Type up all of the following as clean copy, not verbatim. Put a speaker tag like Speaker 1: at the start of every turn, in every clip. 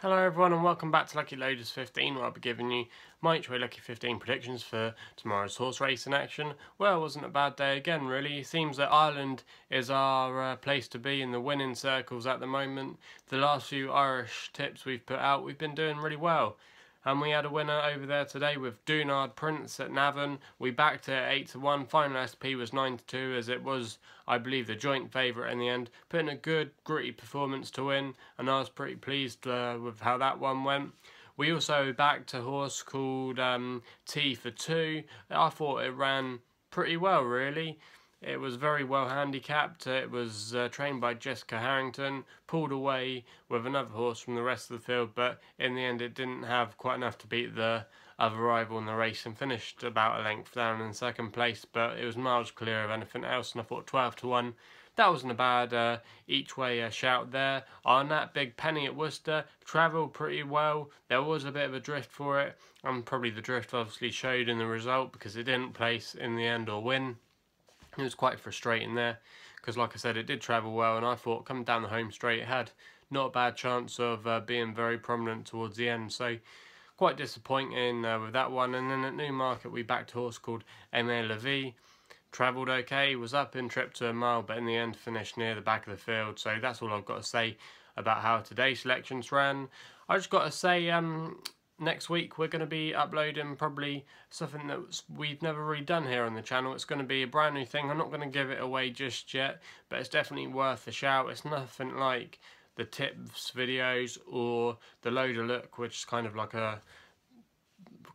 Speaker 1: Hello everyone and welcome back to Lucky15, where I'll be giving you my each way Lucky15 predictions for tomorrow's horse racing action. Well, it wasn't a bad day again really. It seems that Ireland is our place to be in the winning circles at the moment. The last few Irish tips we've put out, we've been doing really well. And we had a winner over there today with Dunard Prince at Navan. We backed it at 8-1. Final SP was 9-2, as it was, I believe, the joint favourite in the end. Put in a good, gritty performance to win, and I was pretty pleased with how that one went. We also backed a horse called T for 2. I thought it ran pretty well, really. It was very well handicapped. It was trained by Jessica Harrington, pulled away with another horse from the rest of the field, but in the end it didn't have quite enough to beat the other rival in the race and finished about a length down in second place, but it was miles clear of anything else, and I thought 12-1. That wasn't a bad each way shout there. On that big penny at Worcester, travelled pretty well. There was a bit of a drift for it, and probably the drift obviously showed in the result because it didn't place in the end or win. It was quite frustrating there because, like I said, it did travel well, and I thought coming down the home straight it had not a bad chance of being very prominent towards the end. So quite disappointing with that one. And then at Newmarket we backed a horse called Aimé Levy. Travelled okay, was up in trip to a mile, but in the end finished near the back of the field. So that's all I've got to say about how today's selections ran. I just got to say, next week we're going to be uploading probably something that we've never really done here on the channel. It's going to be a brand new thing. I'm not going to give it away just yet, but it's definitely worth a shout. It's nothing like the tips videos or the Load a Look, which is kind of like a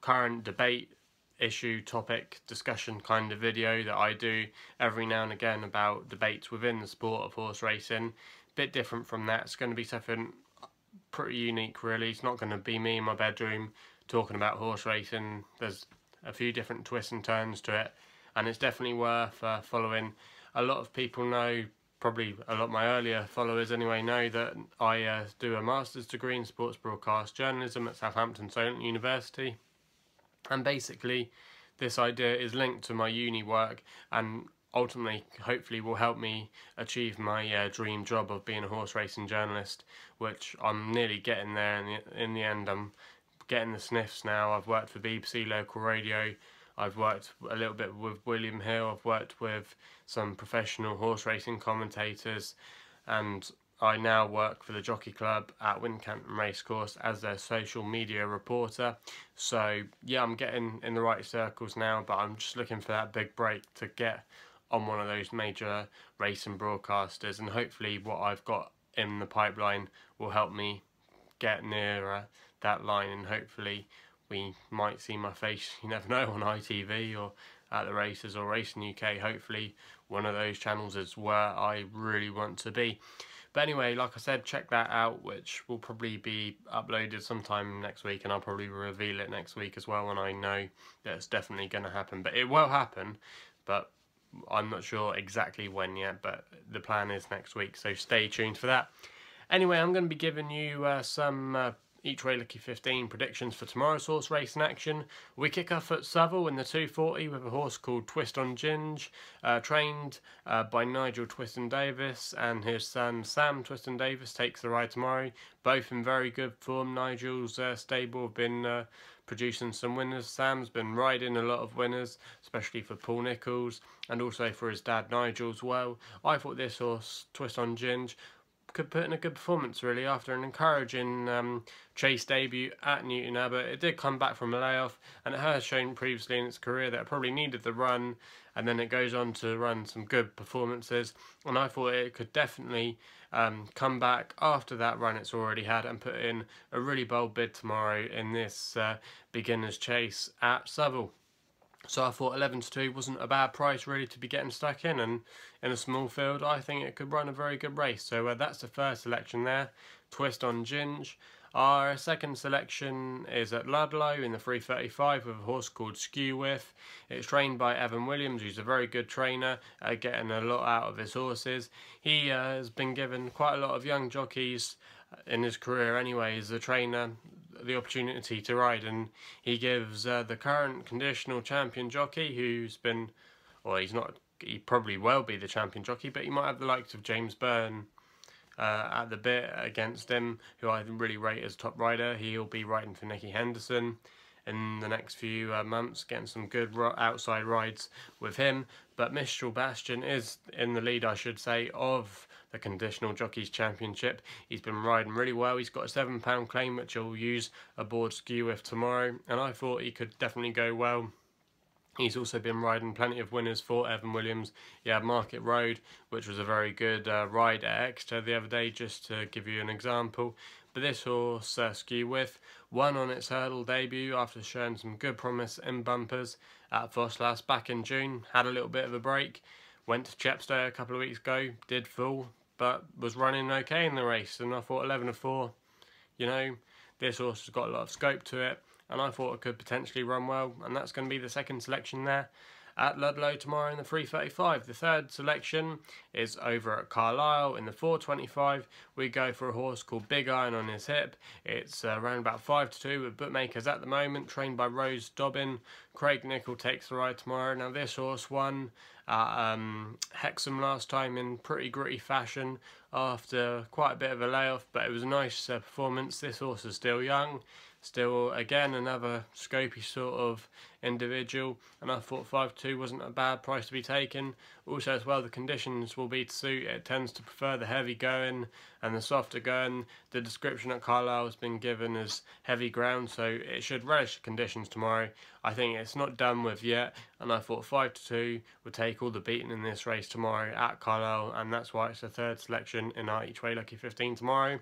Speaker 1: current debate issue topic discussion kind of video that I do every now and again about debates within the sport of horse racing. Bit different from that. It's going to be something pretty unique really. It's not going to be me in my bedroom talking about horse racing. There's a few different twists and turns to it, and it's definitely worth following. A lot of people know, probably a lot of my earlier followers anyway, know that I do a master's degree in sports broadcast journalism at Southampton University, and basically this idea is linked to my uni work and ultimately, hopefully, will help me achieve my dream job of being a horse racing journalist, which I'm nearly getting there. In the end, I'm getting the sniffs now. I've worked for BBC Local Radio. I've worked a little bit with William Hill. I've worked with some professional horse racing commentators, and I now work for the Jockey Club at Wincanton Racecourse as their social media reporter. So yeah, I'm getting in the right circles now, but I'm just looking for that big break to get on one of those major racing broadcasters, and hopefully what I've got in the pipeline will help me get near that line, and hopefully we might see my face, you never know, on ITV or at the races or Racing UK. Hopefully one of those channels is where I really want to be. But anyway, like I said, check that out, which will probably be uploaded sometime next week, and I'll probably reveal it next week as well when I know that it's definitely going to happen. But it will happen, but I'm not sure exactly when yet, but the plan is next week, so stay tuned for that. Anyway, I'm going to be giving you some each way Lucky15 predictions for tomorrow's horse racing action. We kick off at Southwell in the 240 with a horse called Twist on Ginge, trained by Nigel Twiston Davis, and his son Sam Twiston Davis takes the ride tomorrow. Both in very good form. Nigel's stable have been producing some winners. Sam's been riding a lot of winners, especially for Paul Nicholls and also for his dad Nigel as well. I thought this horse, Twist on Ginge, could put in a good performance really after an encouraging chase debut at Newton Abbot. It did come back from a layoff, and it has shown previously in its career that it probably needed the run, and then it goes on to run some good performances, and I thought it could definitely come back after that run it's already had and put in a really bold bid tomorrow in this beginner's chase at Southwell. So I thought 11-2 wasn't a bad price really to be getting stuck in, and in a small field I think it could run a very good race. So that's the first selection there, Twist on Ginge. Our second selection is at Ludlow in the 335 with a horse called Skewiff. It's trained by Evan Williams, who's a very good trainer, getting a lot out of his horses. He has been given quite a lot of young jockeys in his career anyway as a trainer the opportunity to ride, and he gives the current conditional champion jockey, who's been, well, he probably will be the champion jockey, but he might have the likes of James Byrne at the bit against him, who I really rate as top rider. He'll be riding for Nicky Henderson in the next few months, getting some good outside rides with him. But Mistral Bastion is in the lead, I should say, of the Conditional Jockeys Championship. He's been riding really well. He's got a £7 claim which he'll use aboard Skewiff tomorrow, and I thought he could definitely go well. He's also been riding plenty of winners for Evan Williams. He had Market Road, which was a very good ride at Exeter the other day, just to give you an example. But this horse, Skewiff, won on its hurdle debut after showing some good promise in bumpers at Thurles back in June. Had a little bit of a break. Went to Chepstow a couple of weeks ago, did fall, but was running okay in the race. And I thought 11-4, you know, this horse has got a lot of scope to it, and I thought it could potentially run well, and that's going to be the second selection there at Ludlow tomorrow in the 3:35. The third selection is over at Carlisle in the 4:25. We go for a horse called Bigirononhiship. It's around about 5-2 with bookmakers at the moment, trained by Rose Dobbin. Craig Nicol takes the ride tomorrow. Now this horse won at Hexham last time in pretty gritty fashion after quite a bit of a layoff, but it was a nice performance. This horse is still young. Still, again, another scopy sort of individual, and I thought 5-2 wasn't a bad price to be taken. Also, as well, the conditions will be to suit. It tends to prefer the heavy going and the softer going. The description at Carlisle has been given as heavy ground, so it should relish the conditions tomorrow. I think it's not done with yet, and I thought 5-2 would take all the beating in this race tomorrow at Carlisle, and that's why it's the third selection in our Each Way Lucky 15 tomorrow.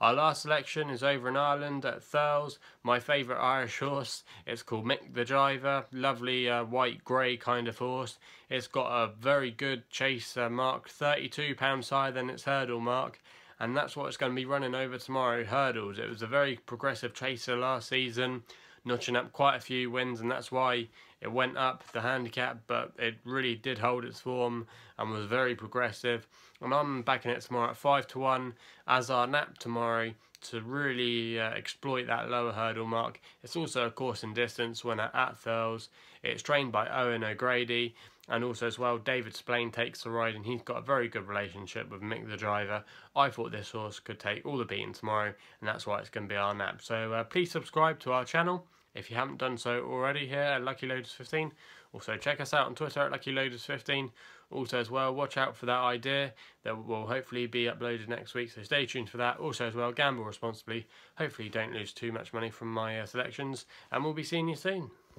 Speaker 1: Our last selection is over in Ireland at Thurles. My favourite Irish horse. It's called Mick the Jiver. Lovely white grey kind of horse. It's got a very good chase mark, £32 higher than its hurdle mark. And that's what it's going to be running over tomorrow, hurdles. It was a very progressive chaser last season, notching up quite a few wins, and that's why it went up the handicap, but it really did hold its form and was very progressive. And I'm backing it tomorrow at 5-1 as our nap tomorrow to really exploit that lower hurdle mark. It's also a course in distance when at Thurles. It's trained by Owen O'Grady, and also as well David Splain takes the ride, and he's got a very good relationship with Mick the Jiver. I thought this horse could take all the beating tomorrow, and that's why it's going to be our nap. So please subscribe to our channel if you haven't done so already here at LuckyLoaders15. Also check us out on Twitter at LuckyLoaders15. Also as well, watch out for that idea that will hopefully be uploaded next week, so stay tuned for that. Also as well, gamble responsibly. Hopefully you don't lose too much money from my selections, and we'll be seeing you soon.